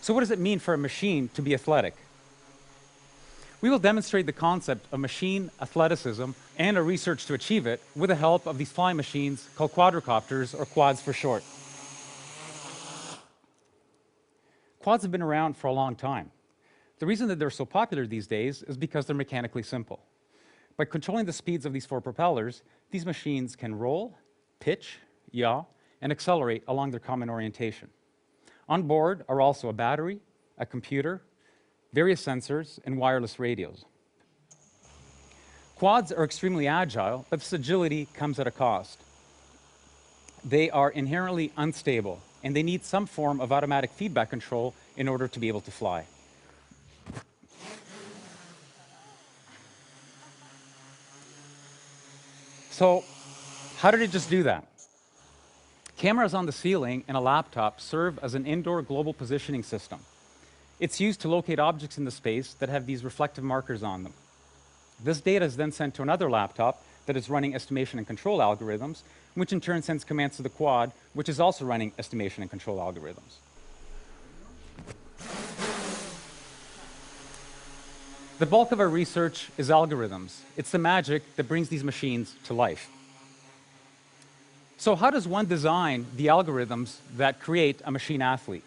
So what does it mean for a machine to be athletic? We will demonstrate the concept of machine athleticism and our research to achieve it with the help of these flying machines called quadricopters, or quads for short. Quads have been around for a long time. The reason that they're so popular these days is because they're mechanically simple. By controlling the speeds of these four propellers, these machines can roll, pitch, yaw, and accelerate along their common orientation. On board are also a battery, a computer, various sensors, and wireless radios. Quads are extremely agile, but this agility comes at a cost. They are inherently unstable, and they need some form of automatic feedback control in order to be able to fly. So, how did it just do that? Cameras on the ceiling and a laptop serve as an indoor global positioning system. It's used to locate objects in the space that have these reflective markers on them. This data is then sent to another laptop that is running estimation and control algorithms, which in turn sends commands to the quad, which is also running estimation and control algorithms. The bulk of our research is algorithms. It's the magic that brings these machines to life. So how does one design the algorithms that create a machine athlete?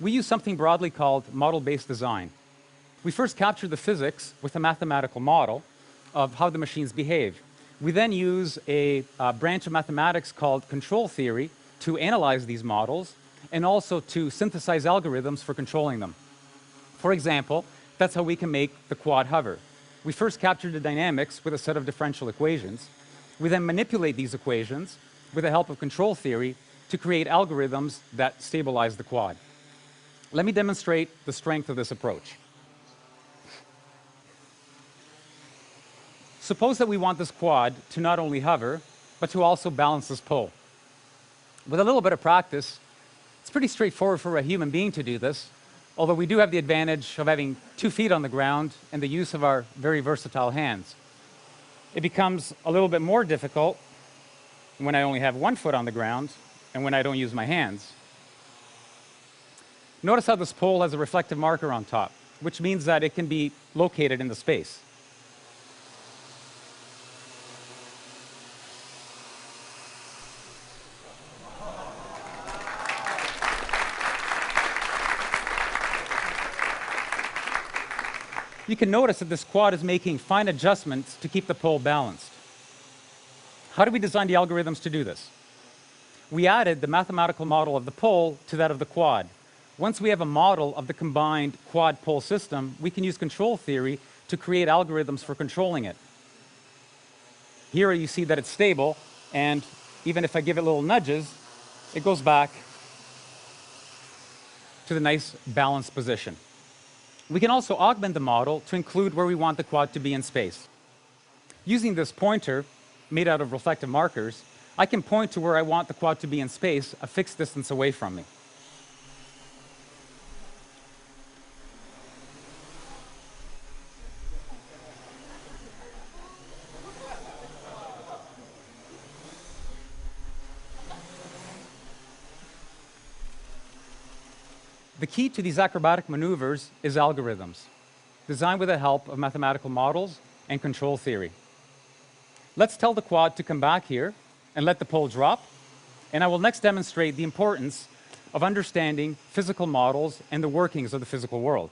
We use something broadly called model-based design. We first capture the physics with a mathematical model of how the machines behave. We then use a branch of mathematics called control theory to analyze these models and also to synthesize algorithms for controlling them. For example, that's how we can make the quad hover. We first capture the dynamics with a set of differential equations. We then manipulate these equations with the help of control theory to create algorithms that stabilize the quad. Let me demonstrate the strength of this approach. Suppose that we want this quad to not only hover, but to also balance this pole. With a little bit of practice, it's pretty straightforward for a human being to do this, although we do have the advantage of having 2 feet on the ground and the use of our very versatile hands. It becomes a little bit more difficult when I only have 1 foot on the ground and when I don't use my hands. Notice how this pole has a reflective marker on top, which means that it can be located in the space. You can notice that this quad is making fine adjustments to keep the pole balanced. How do we design the algorithms to do this? We added the mathematical model of the pole to that of the quad. Once we have a model of the combined quad-pole system, we can use control theory to create algorithms for controlling it. Here you see that it's stable, and even if I give it little nudges, it goes back to the nice balanced position. We can also augment the model to include where we want the quad to be in space. Using this pointer, made out of reflective markers, I can point to where I want the quad to be in space, a fixed distance away from me. The key to these acrobatic maneuvers is algorithms, designed with the help of mathematical models and control theory. Let's tell the quad to come back here and let the pole drop, and I will next demonstrate the importance of understanding physical models and the workings of the physical world.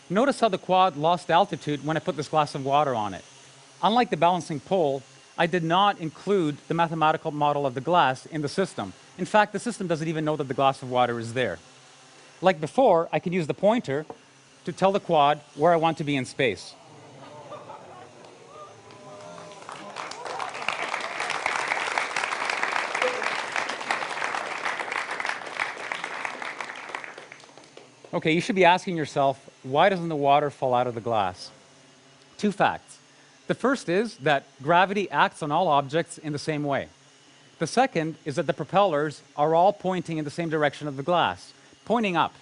Notice how the quad lost altitude when I put this glass of water on it. Unlike the balancing pole, I did not include the mathematical model of the glass in the system. In fact, the system doesn't even know that the glass of water is there. Like before, I can use the pointer to tell the quad where I want to be in space. Okay, you should be asking yourself, why doesn't the water fall out of the glass? 2 facts. The first is that gravity acts on all objects in the same way. The second is that the propellers are all pointing in the same direction of the glass, pointing up.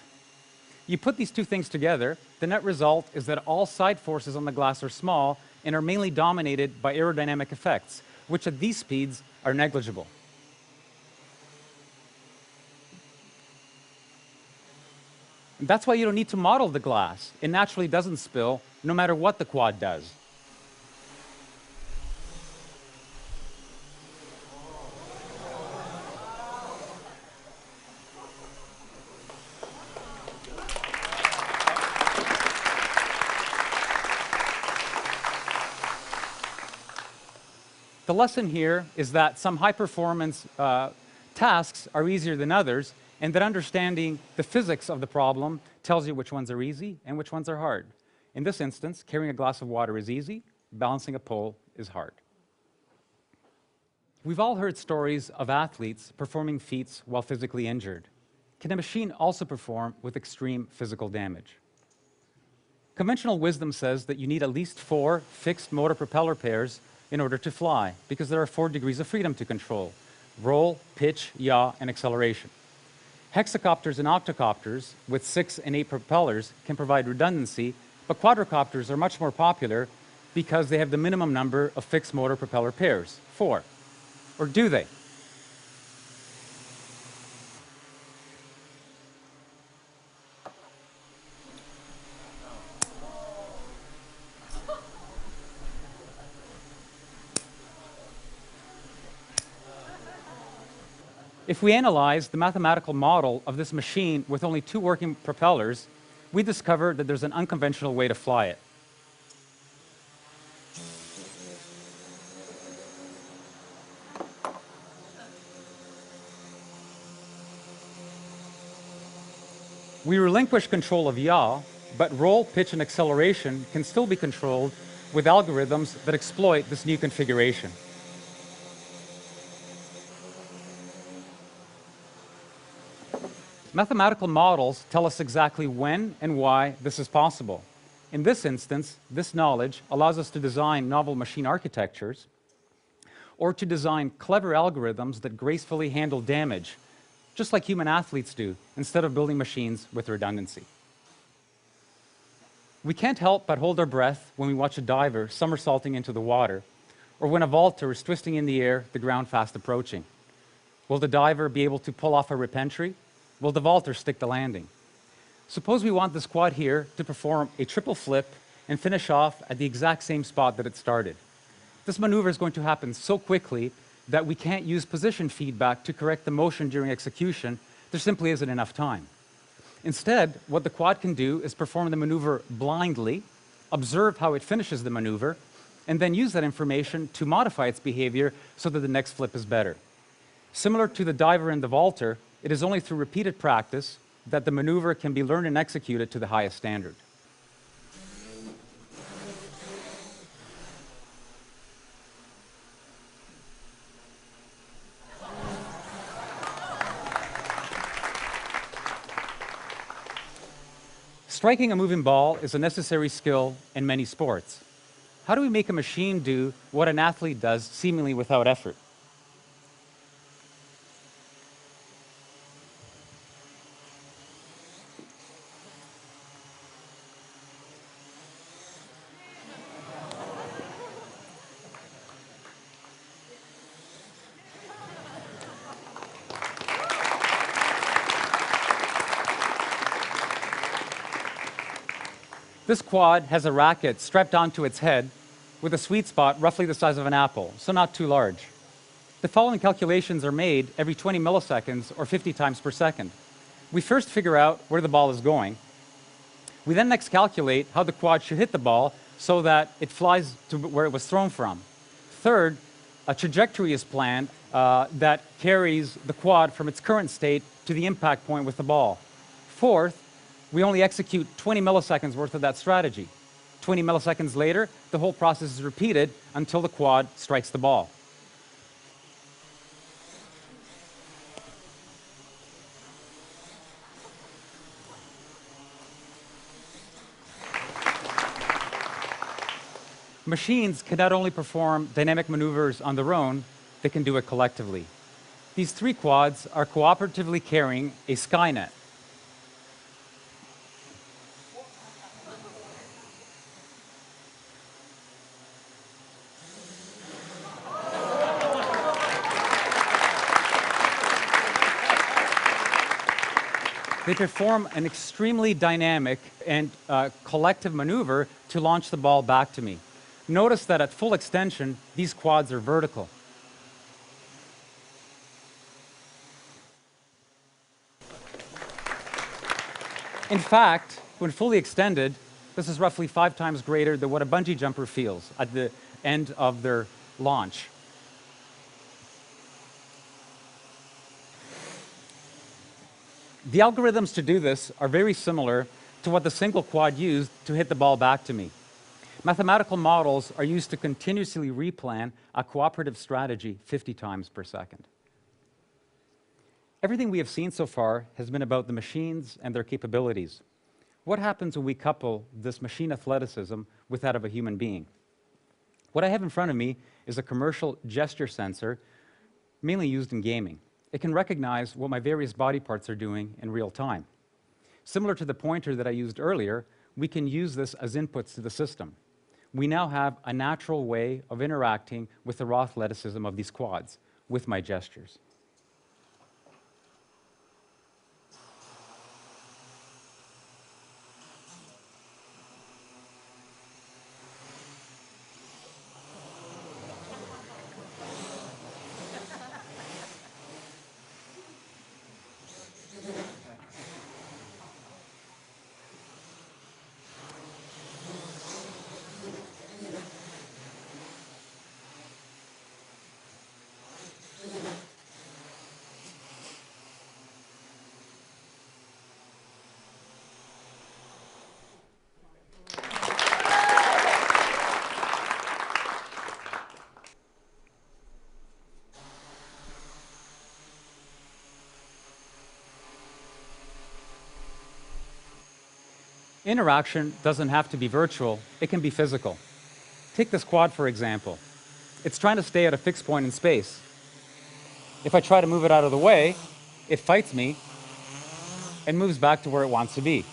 You put these two things together, the net result is that all side forces on the glass are small and are mainly dominated by aerodynamic effects, which at these speeds are negligible. And that's why you don't need to model the glass. It naturally doesn't spill, no matter what the quad does. The lesson here is that some high-performance tasks are easier than others, and that understanding the physics of the problem tells you which ones are easy and which ones are hard. In this instance, carrying a glass of water is easy, balancing a pole is hard. We've all heard stories of athletes performing feats while physically injured. Can a machine also perform with extreme physical damage? Conventional wisdom says that you need at least 4 fixed motor propeller pairs in order to fly, because there are 4 degrees of freedom to control: roll, pitch, yaw, and acceleration. Hexacopters and octocopters with 6 and 8 propellers can provide redundancy, but quadrocopters are much more popular because they have the minimum number of fixed motor propeller pairs, 4. Or do they? If we analyze the mathematical model of this machine with only 2 working propellers, we discover that there's an unconventional way to fly it. We relinquish control of yaw, but roll, pitch, and acceleration can still be controlled with algorithms that exploit this new configuration. Mathematical models tell us exactly when and why this is possible. In this instance, this knowledge allows us to design novel machine architectures or to design clever algorithms that gracefully handle damage, just like human athletes do, instead of building machines with redundancy. We can't help but hold our breath when we watch a diver somersaulting into the water, or when a vaulter is twisting in the air, the ground fast approaching. Will the diver be able to pull off a rip entry? Will the vaulter stick the landing? Suppose we want this quad here to perform a triple flip and finish off at the exact same spot that it started. This maneuver is going to happen so quickly that we can't use position feedback to correct the motion during execution. There simply isn't enough time. Instead, what the quad can do is perform the maneuver blindly, observe how it finishes the maneuver, and then use that information to modify its behavior so that the next flip is better. Similar to the diver and the vaulter, it is only through repeated practice that the maneuver can be learned and executed to the highest standard. Striking a moving ball is a necessary skill in many sports. How do we make a machine do what an athlete does seemingly without effort? This quad has a racket strapped onto its head with a sweet spot roughly the size of an apple, so not too large. The following calculations are made every 20 milliseconds or 50 times per second. We first figure out where the ball is going. We then next calculate how the quad should hit the ball so that it flies to where it was thrown from. Third, a trajectory is planned that carries the quad from its current state to the impact point with the ball. Fourth, we only execute 20 milliseconds worth of that strategy. 20 milliseconds later, the whole process is repeated until the quad strikes the ball. Machines can not only perform dynamic maneuvers on their own, they can do it collectively. These 3 quads are cooperatively carrying a Skynet. They perform an extremely dynamic and collective maneuver to launch the ball back to me. Notice that at full extension, these quads are vertical. In fact, when fully extended, this is roughly 5 times greater than what a bungee jumper feels at the end of their launch. The algorithms to do this are very similar to what the single quad used to hit the ball back to me. Mathematical models are used to continuously replan a cooperative strategy 50 times per second. Everything we have seen so far has been about the machines and their capabilities. What happens when we couple this machine athleticism with that of a human being? What I have in front of me is a commercial gesture sensor, mainly used in gaming. It can recognize what my various body parts are doing in real time. Similar to the pointer that I used earlier, we can use this as inputs to the system. We now have a natural way of interacting with the raw athleticism of these quads with my gestures. Interaction doesn't have to be virtual, it can be physical. Take this quad, for example. It's trying to stay at a fixed point in space. If I try to move it out of the way, it fights me and moves back to where it wants to be.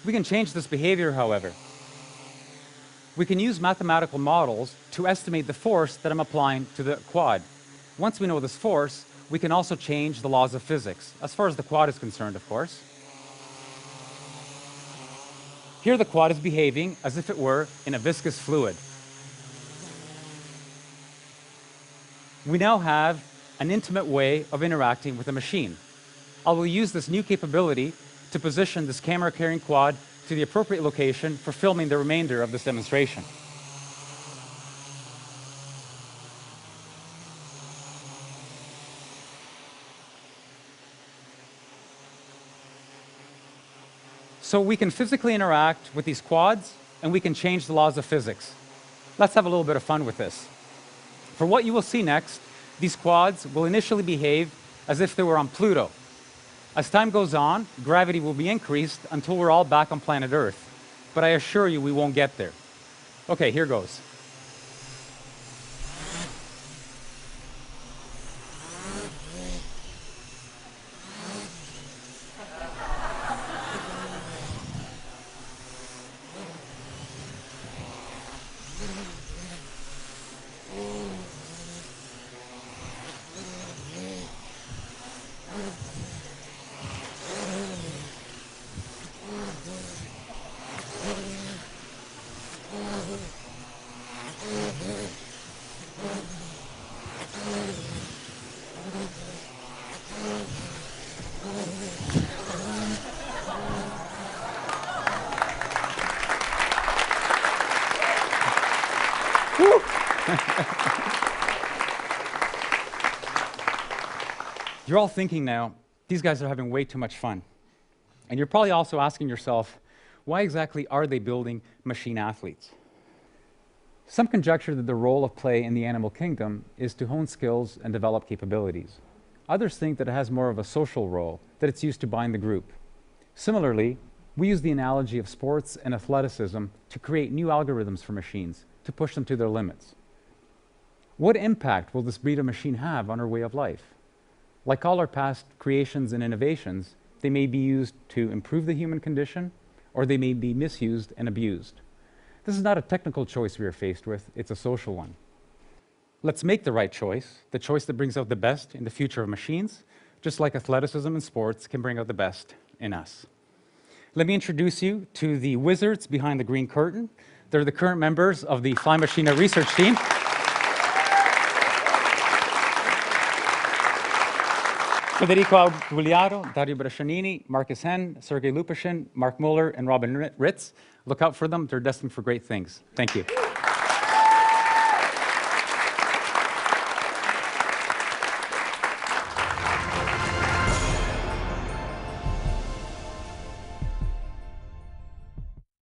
We can change this behavior, however. We can use mathematical models to estimate the force that I'm applying to the quad. Once we know this force, we can also change the laws of physics, as far as the quad is concerned, of course. Here the quad is behaving as if it were in a viscous fluid. We now have an intimate way of interacting with a machine. I will use this new capability to position this camera-carrying quad to the appropriate location for filming the remainder of this demonstration. So we can physically interact with these quads, and we can change the laws of physics. Let's have a little bit of fun with this. For what you will see next, these quads will initially behave as if they were on Pluto. As time goes on, gravity will be increased until we're all back on planet Earth. But I assure you we won't get there. Okay, here goes. You're all thinking now, these guys are having way too much fun. And you're probably also asking yourself, why exactly are they building machine athletes? Some conjecture that the role of play in the animal kingdom is to hone skills and develop capabilities. Others think that it has more of a social role, that it's used to bind the group. Similarly, we use the analogy of sports and athleticism to create new algorithms for machines, to push them to their limits. What impact will this breed of machine have on our way of life? Like all our past creations and innovations, they may be used to improve the human condition, or they may be misused and abused. This is not a technical choice we are faced with, it's a social one. Let's make the right choice, the choice that brings out the best in the future of machines, just like athleticism and sports, can bring out the best in us. Let me introduce you to the wizards behind the green curtain. They're the current members of the Fly Machina research team. Federico Gugliaro, Dario Brescianini, Marcus Henn, Sergei Lupashin, Mark Muller, and Robin Ritz. Look out for them. They're destined for great things. Thank you.